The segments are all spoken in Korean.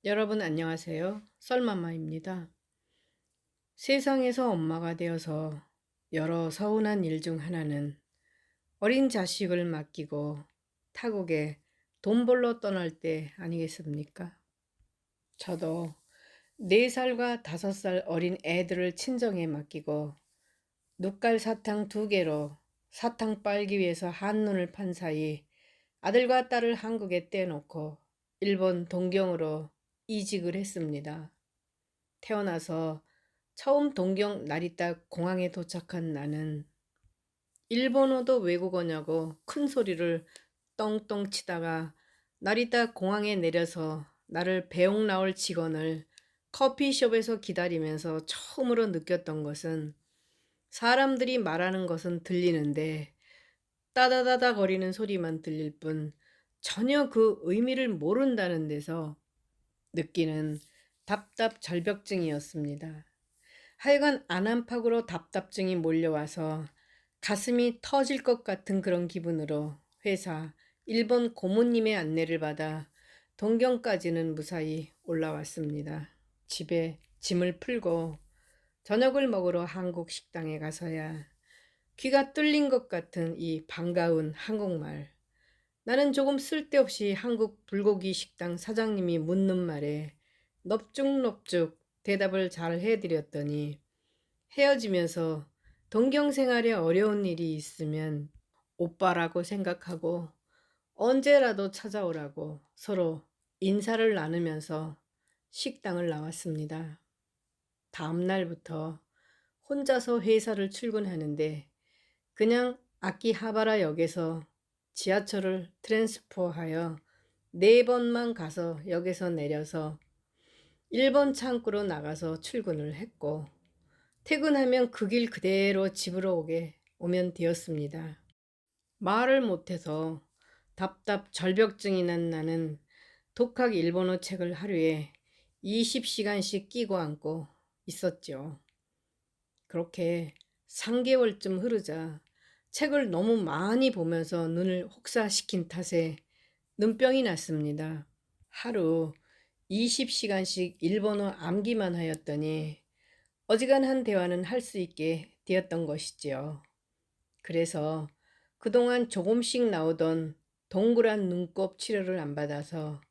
여러분 안녕하세요. 썰마마입니다. 세상에서 엄마가 되어서 여러 서운한 일 중 하나는 어린 자식을 맡기고 타국에 돈 벌러 떠날 때 아니겠습니까? 저도 4살과 5살 어린 애들을 친정에 맡기고 눕갈 사탕 2개로 사탕 빨기 위해서 한눈을 판 사이 아들과 딸을 한국에 떼놓고 일본 동경으로 이직을 했습니다. 태어나서 처음 동경 나리타 공항에 도착한 나는 일본어도 외국어냐고 큰 소리를 떵떵 치다가 나리타 공항에 내려서 나를 배웅 나올 직원을 커피숍에서 기다리면서 처음으로 느꼈던 것은 사람들이 말하는 것은 들리는데 따다다다 거리는 소리만 들릴 뿐 전혀 그 의미를 모른다는 데서 느끼는 답답절벽증이었습니다. 하여간 안암팍으로 답답증이 몰려와서 가슴이 터질 것 같은 그런 기분으로 회사 일본 고모님의 안내를 받아 동경까지는 무사히 올라왔습니다. 집에 짐을 풀고 저녁을 먹으러 한국 식당에 가서야 귀가 뚫린 것 같은 이 반가운 한국말. 나는 조금 쓸데없이 한국 불고기 식당 사장님이 묻는 말에 넙죽넙죽 대답을 잘 해드렸더니 헤어지면서 동경생활에 어려운 일이 있으면 오빠라고 생각하고 언제라도 찾아오라고 서로 인사를 나누면서 식당을 나왔습니다. 다음 날부터 혼자서 회사를 출근하는데 그냥 아키하바라 역에서 지하철을 트랜스포하여 4번만 가서 역에서 내려서 1번 창구로 나가서 출근을 했고 퇴근하면 그 길 그대로 집으로 오면 되었습니다. 말을 못해서 답답절벽증이 난 나는 독학 일본어 책을 하루에 20시간씩 끼고 앉고 있었죠. 그렇게 3개월쯤 흐르자 책을 너무 많이 보면서 눈을 혹사시킨 탓에 눈병이 났습니다. 하루 20시간씩 일본어 암기만 하였더니 어지간한 대화는 할 수 있게 되었던 것이지요. 그래서 그동안 조금씩 나오던 동그란 눈곱 치료를 안 받아서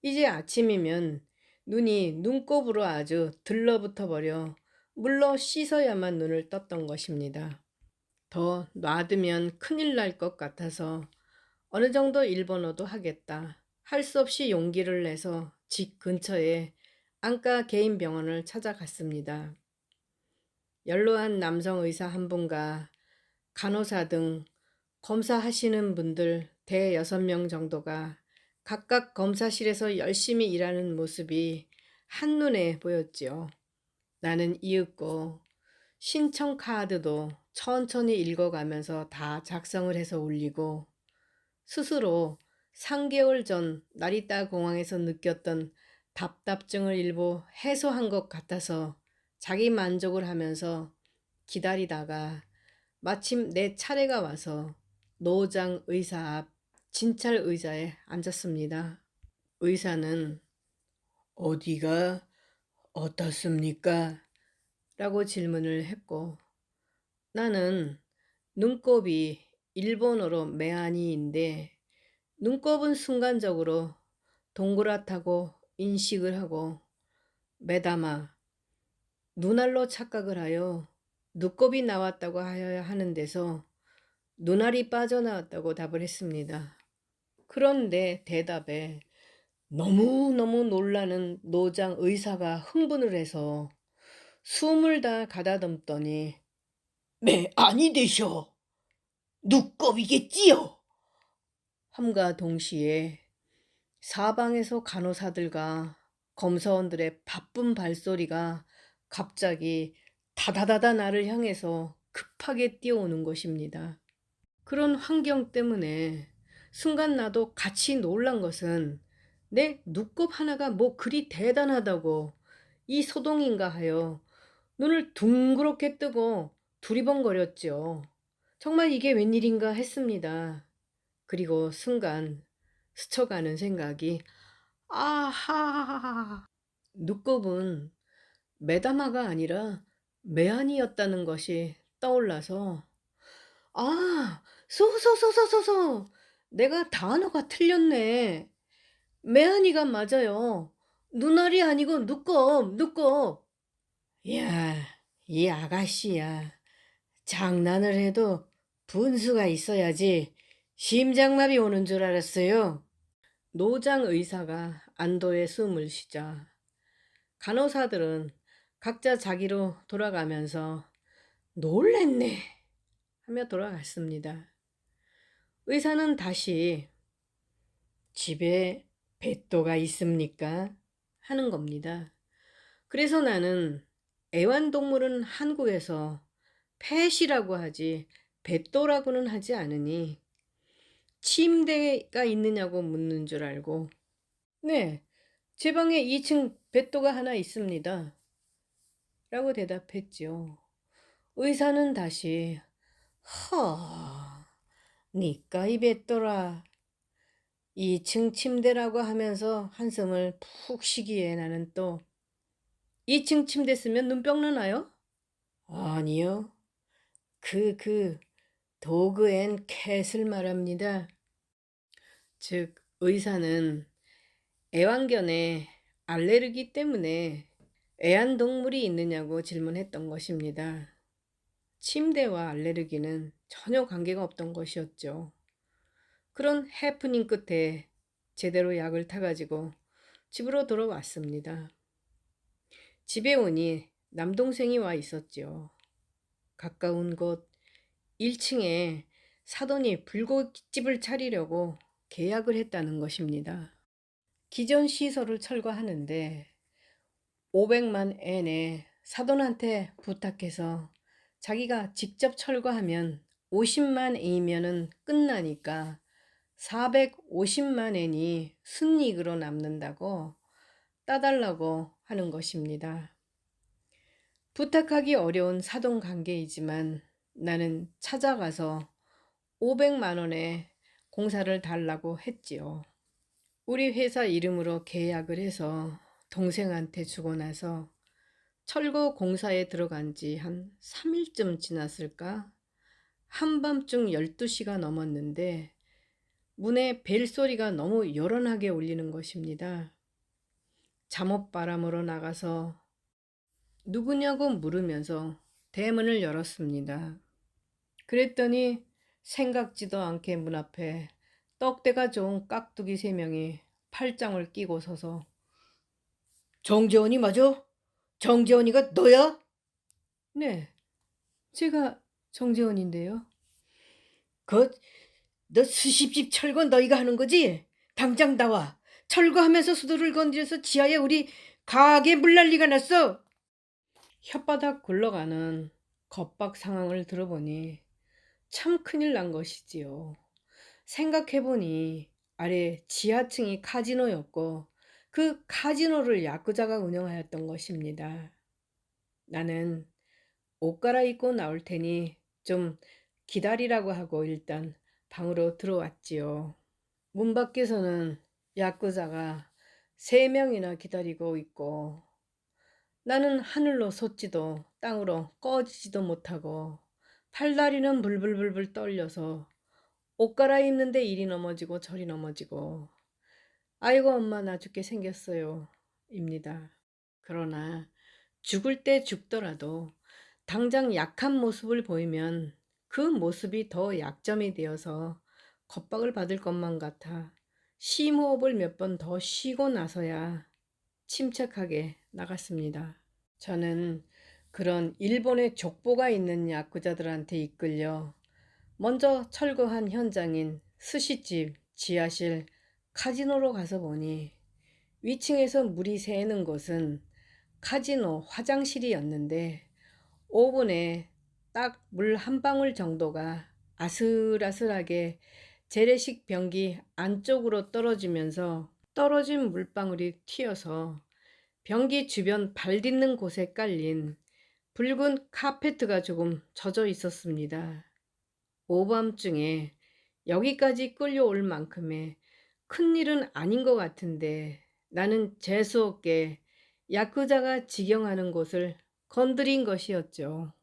이제 아침이면 눈이 눈곱으로 아주 들러붙어 버려 물로 씻어야만 눈을 떴던 것입니다. 더 놔두면 큰일 날 것 같아서 어느 정도 일본어도 하겠다. 할 수 없이 용기를 내서 집 근처에 안과 개인 병원을 찾아갔습니다. 연로한 남성 의사 한 분과 간호사 등 검사하시는 분들 대 6명 정도가 각각 검사실에서 열심히 일하는 모습이 한눈에 보였지요. 나는 이윽고 신청 카드도 천천히 읽어가면서 다 작성을 해서 올리고 스스로 3개월 전 나리타 공항에서 느꼈던 답답증을 일부 해소한 것 같아서 자기 만족을 하면서 기다리다가 마침 내 차례가 와서 노장 의사 앞 진찰 의자에 앉았습니다. 의사는 어디가 어떻습니까? 라고 질문을 했고 나는 눈곱이 일본어로 메아니인데 눈곱은 순간적으로 동그랗다고 인식을 하고 매다마 눈알로 착각을 하여 눈곱이 나왔다고 하여야 하는 데서 눈알이 빠져나왔다고 답을 했습니다. 그런데 대답에 너무너무 놀라는 노장 의사가 흥분을 해서 숨을 다 가다듬더니 네, 아니 되셔. 눈곱이겠지요. 함과 동시에 사방에서 간호사들과 검사원들의 바쁜 발소리가 갑자기 다다다다 나를 향해서 급하게 뛰어오는 것입니다. 그런 환경 때문에 순간 나도 같이 놀란 것은 내 눈곱 하나가 뭐 그리 대단하다고 이 소동인가 하여 눈을 둥그렇게 뜨고 두리번거렸죠. 정말 이게 웬일인가 했습니다. 그리고 순간 스쳐가는 생각이 아하. 눈곱은 매다마가 아니라 매한이었다는 것이 떠올라서 소소소소소소. 내가 단어가 틀렸네. 매한이가 맞아요. 눈알이 아니고 눈곱, 눈곱. 야, 이 아가씨야. 장난을 해도 분수가 있어야지. 심장마비 오는 줄 알았어요. 노장 의사가 안도의 숨을 쉬자 간호사들은 각자 자기로 돌아가면서 놀랬네 하며 돌아갔습니다. 의사는 다시 집에 뱃도가 있습니까? 하는 겁니다. 그래서 나는 애완동물은 한국에서 펫이라고 하지 뱃도라고는 하지 않으니 침대가 있느냐고 묻는 줄 알고 네, 제 방에 2층 뱃도가 하나 있습니다. 라고 대답했지요. 의사는 다시 허, 니까 이 뱃도라 2층 침대라고 하면서 한숨을 푹 쉬기에 나는 또 2층 침대 쓰면 눈병 나나요? 아니요. 그 도그앤 캣을 말합니다. 즉 의사는 애완견에 알레르기 때문에 애완동물이 있느냐고 질문했던 것입니다. 침대와 알레르기는 전혀 관계가 없던 것이었죠. 그런 해프닝 끝에 제대로 약을 타가지고 집으로 돌아왔습니다. 집에 오니 남동생이 와 있었죠. 가까운 곳 1층에 사돈이 불고기집을 차리려고 계약을 했다는 것입니다. 기존 시설을 철거하는데 500만 엔에 사돈한테 부탁해서 자기가 직접 철거하면 50만 엔이면은 끝나니까 450만 엔이 순이익으로 남는다고 따달라고 하는 것입니다. 부탁하기 어려운 사돈 관계이지만 나는 찾아가서 500만 원에 공사를 달라고 했지요. 우리 회사 이름으로 계약을 해서 동생한테 주고 나서 철거 공사에 들어간 지 한 3일쯤 지났을까? 한밤중 12시가 넘었는데 문에 벨소리가 너무 요란하게 울리는 것입니다. 잠옷바람으로 나가서 누구냐고 물으면서 대문을 열었습니다. 그랬더니 생각지도 않게 문 앞에 떡대가 좋은 깍두기 3명이 팔짱을 끼고 서서 정재원이 맞아? 정재원이가 너야? 네, 제가 정재원인데요. 너 수십집 철거 너희가 하는 거지? 당장 나와. 철거하면서 수도를 건드려서 지하에 우리 가게 물난리가 났어. 혓바닥 굴러가는 겁박 상황을 들어보니 참 큰일 난 것이지요. 생각해보니 아래 지하층이 카지노였고 그 카지노를 야쿠자가 운영하였던 것입니다. 나는 옷 갈아입고 나올 테니 좀 기다리라고 하고 일단 방으로 들어왔지요. 문 밖에서는 야쿠자가 3명이나 기다리고 있고 나는 하늘로 솟지도 땅으로 꺼지지도 못하고 팔다리는 불불불불 떨려서 옷 갈아입는데 이리 넘어지고 저리 넘어지고 아이고 엄마 나 죽게 생겼어요 입니다. 그러나 죽을 때 죽더라도 당장 약한 모습을 보이면 그 모습이 더 약점이 되어서 겁박을 받을 것만 같아 심호흡을 몇 번 더 쉬고 나서야 침착하게 나갔습니다. 저는 그런 일본의 족보가 있는 야쿠자들한테 이끌려 먼저 철거한 현장인 스시집, 지하실, 카지노로 가서 보니 위층에서 물이 새는 곳은 카지노 화장실이었는데 오븐에 딱 물 한 방울 정도가 아슬아슬하게 재래식 변기 안쪽으로 떨어지면서 떨어진 물방울이 튀어서 변기 주변 발 딛는 곳에 깔린 붉은 카페트가 조금 젖어 있었습니다. 오밤중에 여기까지 끌려올 만큼의 큰일은 아닌 것 같은데 나는 재수없게 야쿠자가 직영하는 곳을 건드린 것이었죠.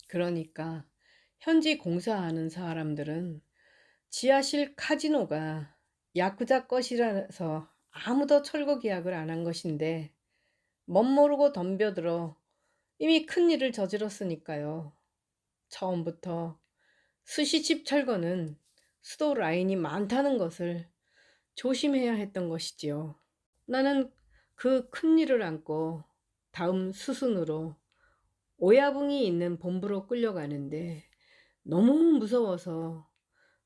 그러니까 현지 공사하는 사람들은 지하실 카지노가 야쿠자 것이라서 아무도 철거 계약을 안 한 것인데 멋모르고 덤벼들어 이미 큰일을 저질렀으니까요. 처음부터 스시집 철거는 수도 라인이 많다는 것을 조심해야 했던 것이지요. 나는 그 큰일을 안고 다음 수순으로 오야붕이 있는 본부로 끌려가는데 너무 무서워서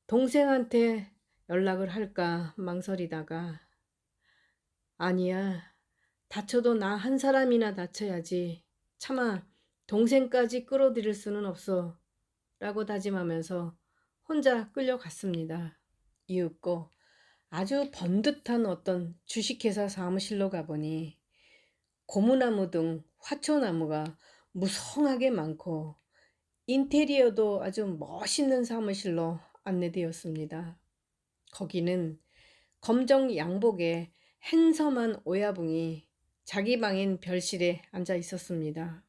동생한테 연락을 할까 망설이다가 아니야, 다쳐도 나 한 사람이나 다쳐야지. 차마 동생까지 끌어들일 수는 없어. 라고 다짐하면서 혼자 끌려갔습니다. 이윽고 아주 번듯한 어떤 주식회사 사무실로 가보니 고무나무 등 화초나무가 무성하게 많고 인테리어도 아주 멋있는 사무실로 안내되었습니다. 거기는 검정 양복에 핸섬한 오야붕이 자기 방인 별실에 앉아 있었습니다.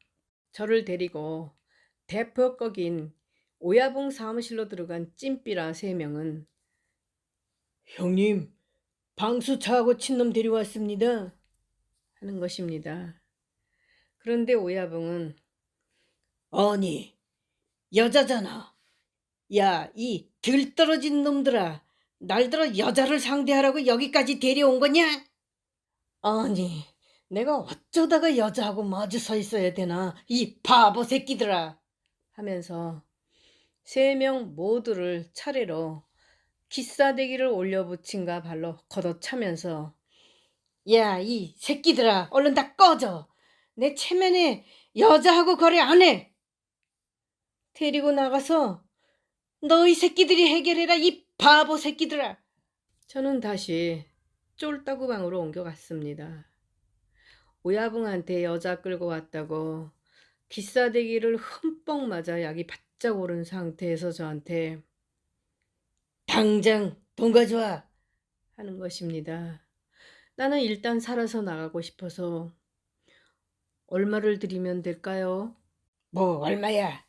저를 데리고 대표격인 오야붕 사무실로 들어간 찐삐라 3명은 형님, 방수차하고 친놈 데려왔습니다. 하는 것입니다. 그런데 오야붕은 아니, 여자잖아. 야, 이 들떨어진 놈들아. 날들어 여자를 상대하라고 여기까지 데려온 거냐? 아니, 내가 어쩌다가 여자하고 마주 서 있어야 되나, 이 바보 새끼들아. 하면서 3명 모두를 차례로 기싸대기를 올려붙인가 발로 걷어차면서 야, 이 새끼들아, 얼른 다 꺼져. 내 체면에 여자하고 거래 안 해. 데리고 나가서 너희 새끼들이 해결해라, 이 바보 새끼들아. 저는 다시 쫄따구 방으로 옮겨갔습니다. 오야붕한테 여자 끌고 왔다고 기싸대기를 흠뻑 맞아 약이 바짝 오른 상태에서 저한테 당장 돈 가져와 하는 것입니다. 나는 일단 살아서 나가고 싶어서 얼마를 드리면 될까요? 뭐 얼마야?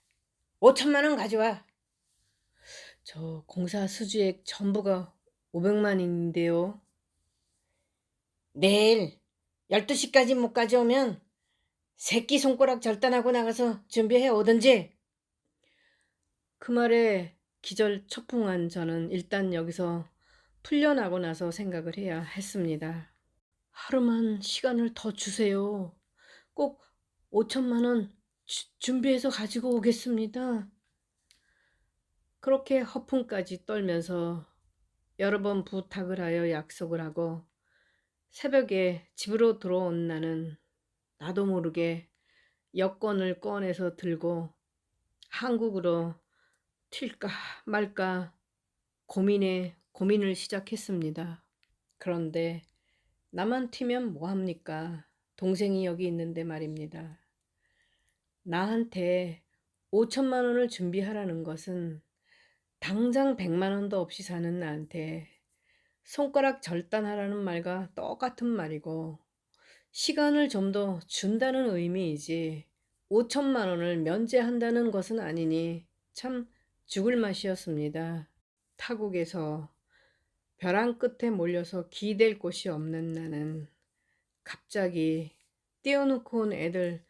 5천만 원 가져와. 저 공사 수주액 전부가 500만인데요. 내일 12시까지 못 가져오면 새끼 손가락 절단하고 나가서 준비해 오든지. 그 말에 기절 초풍한 저는 일단 여기서 풀려나고 나서 생각을 해야 했습니다. 하루만 시간을 더 주세요. 꼭 5천만 원 준비해서 가지고 오겠습니다. 그렇게 허풍까지 떨면서 여러 번 부탁을 하여 약속을 하고 새벽에 집으로 들어온 나는 나도 모르게 여권을 꺼내서 들고 한국으로 튈까 말까 고민을 시작했습니다. 그런데 나만 튀면 뭐합니까? 동생이 여기 있는데 말입니다. 나한테 5천만 원을 준비하라는 것은 당장 100만 원도 없이 사는 나한테 손가락 절단하라는 말과 똑같은 말이고 시간을 좀 더 준다는 의미이지 5천만 원을 면제한다는 것은 아니니 참 죽을 맛이었습니다. 타국에서 벼랑 끝에 몰려서 기댈 곳이 없는 나는 갑자기 띄워놓고 온 애들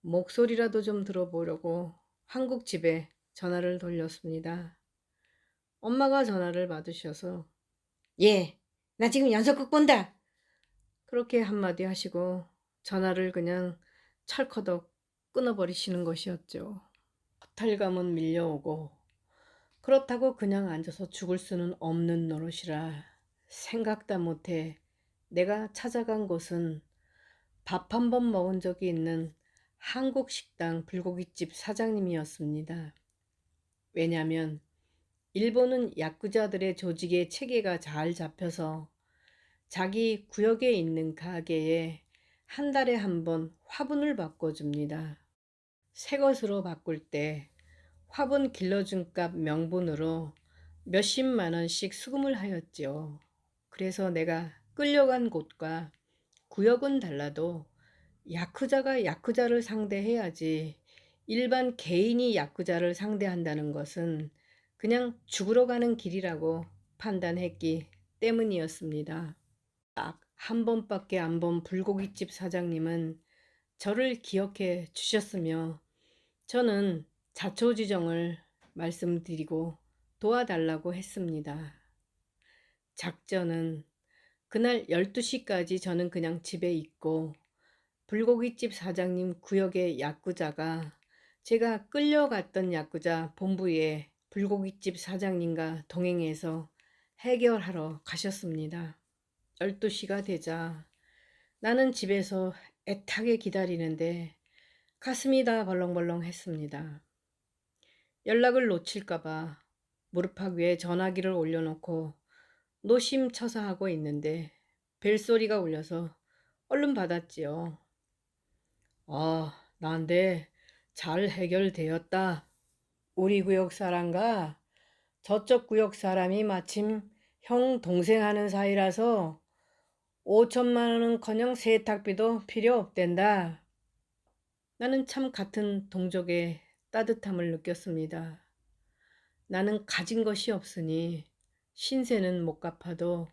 목소리라도 좀 들어보려고 한국 집에 전화를 돌렸습니다. 엄마가 전화를 받으셔서 예, 나 지금 연속극 본다. 그렇게 한마디 하시고 전화를 그냥 철커덕 끊어버리시는 것이었죠. 허탈감은 밀려오고 그렇다고 그냥 앉아서 죽을 수는 없는 노릇이라 생각다 못해 내가 찾아간 곳은 밥 한 번 먹은 적이 있는 한국 식당 불고기집 사장님이었습니다. 왜냐면 일본은 야쿠자들의 조직의 체계가 잘 잡혀서 자기 구역에 있는 가게에 한 달에 한 번 화분을 바꿔줍니다. 새 것으로 바꿀 때 화분 길러준 값 명분으로 몇십만 원씩 수금을 하였지요. 그래서 내가 끌려간 곳과 구역은 달라도 야쿠자가 야쿠자를 상대해야지 일반 개인이 야쿠자를 상대한다는 것은 그냥 죽으러 가는 길이라고 판단했기 때문이었습니다. 딱 한 번밖에 안 본 불고기집 사장님은 저를 기억해 주셨으며 저는 자초지종을 말씀드리고 도와달라고 했습니다. 작전은 그날 12시까지 저는 그냥 집에 있고 불고기집 사장님 구역의 야쿠자가 제가 끌려갔던 야쿠자 본부에 불고기집 사장님과 동행해서 해결하러 가셨습니다. 12시가 되자 나는 집에서 애타게 기다리는데 가슴이 다 벌렁벌렁 했습니다. 연락을 놓칠까봐 무릎팍 위에 전화기를 올려놓고 노심초사하고 있는데 벨소리가 울려서 얼른 받았지요. 난데 잘 해결되었다. 우리 구역 사람과 저쪽 구역 사람이 마침 형 동생 하는 사이라서 5천만 원은커녕 세탁비도 필요 없댄다. 나는 참 같은 동족의 따뜻함을 느꼈습니다. 나는 가진 것이 없으니 신세는 못 갚아도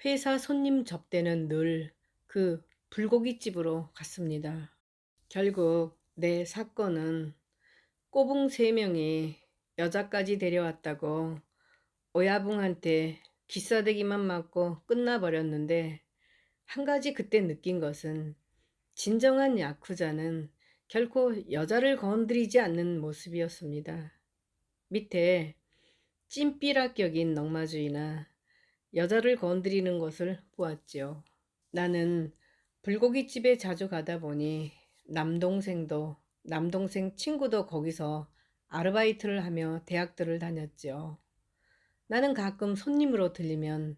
회사 손님 접대는 늘 그 불고기집으로 갔습니다. 결국 내 사건은 꼬붕 3명이 여자까지 데려왔다고 오야붕한테 기싸대기만 맞고 끝나버렸는데 한 가지 그때 느낀 것은 진정한 야쿠자는 결코 여자를 건드리지 않는 모습이었습니다. 밑에 찐삐라격인 넝마주의나 여자를 건드리는 것을 보았지요. 나는 불고기집에 자주 가다 보니 남동생 친구도 거기서 아르바이트를 하며 대학들을 다녔죠. 나는 가끔 손님으로 들리면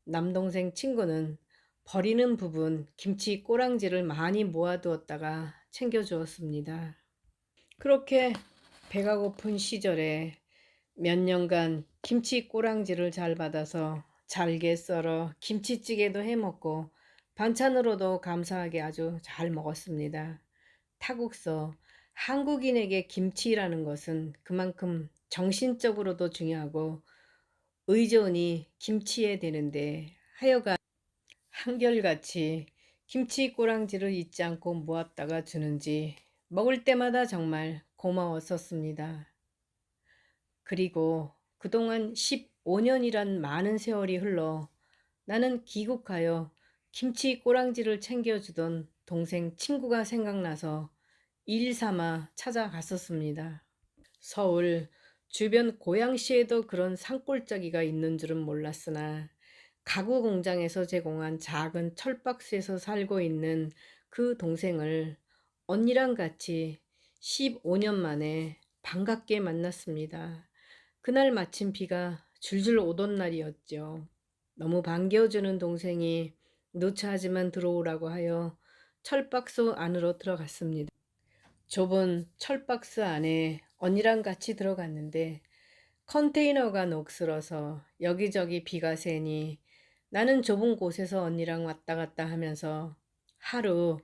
남동생 친구는 버리는 부분 김치 꼬랑지를 많이 모아두었다가 챙겨주었습니다. 그렇게 배가 고픈 시절에 몇 년간 김치 꼬랑지를 잘 받아서 잘게 썰어 김치찌개도 해먹고 반찬으로도 감사하게 아주 잘 먹었습니다. 타국서 한국인에게 김치라는 것은 그만큼 정신적으로도 중요하고 의존이 김치에 되는데 하여간 한결같이 김치 꼬랑지를 잊지 않고 모았다가 주는지 먹을 때마다 정말 고마웠었습니다. 그리고 그동안 15년이란 많은 세월이 흘러 나는 귀국하여 김치 꼬랑지를 챙겨주던 동생 친구가 생각나서 일 삼아 찾아갔었습니다. 서울 주변 고양시에도 그런 산골짜기가 있는 줄은 몰랐으나 가구 공장에서 제공한 작은 철박스에서 살고 있는 그 동생을 언니랑 같이 15년 만에 반갑게 만났습니다. 그날 마침 비가 줄줄 오던 날이었죠. 너무 반겨주는 동생이 누차하지만 들어오라고 하여 철박스 안으로 들어갔습니다. 좁은 철박스 안에 언니랑 같이 들어갔는데 컨테이너가 녹슬어서 여기저기 비가 새니 나는 좁은 곳에서 언니랑 왔다 갔다 하면서 하루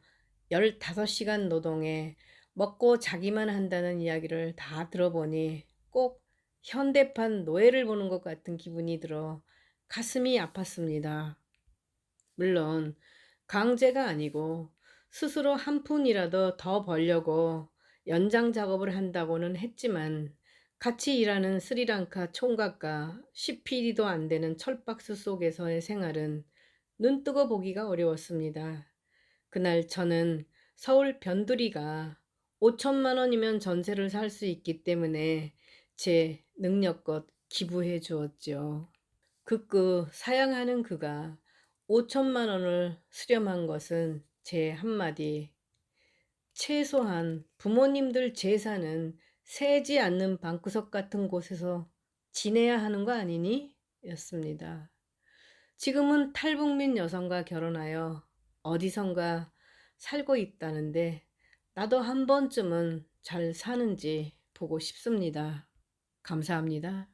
15시간 노동에 먹고 자기만 한다는 이야기를 다 들어보니 꼭 현대판 노예를 보는 것 같은 기분이 들어 가슴이 아팠습니다. 물론 강제가 아니고 스스로 한 푼이라도 더 벌려고 연장 작업을 한다고는 했지만 같이 일하는 스리랑카 총각과 10PD도 안 되는 철박스 속에서의 생활은 눈뜨고 보기가 어려웠습니다. 그날 저는 서울 변두리가 5천만 원이면 전세를 살 수 있기 때문에 제 능력껏 기부해 주었죠. 극구 사양하는 그가 5천만 원을 수렴한 것은 제 한마디 최소한 부모님들 제사는 새지 않는 방구석 같은 곳에서 지내야 하는 거 아니니? 였습니다. 지금은 탈북민 여성과 결혼하여 어디선가 살고 있다는데 나도 한 번쯤은 잘 사는지 보고 싶습니다. 감사합니다.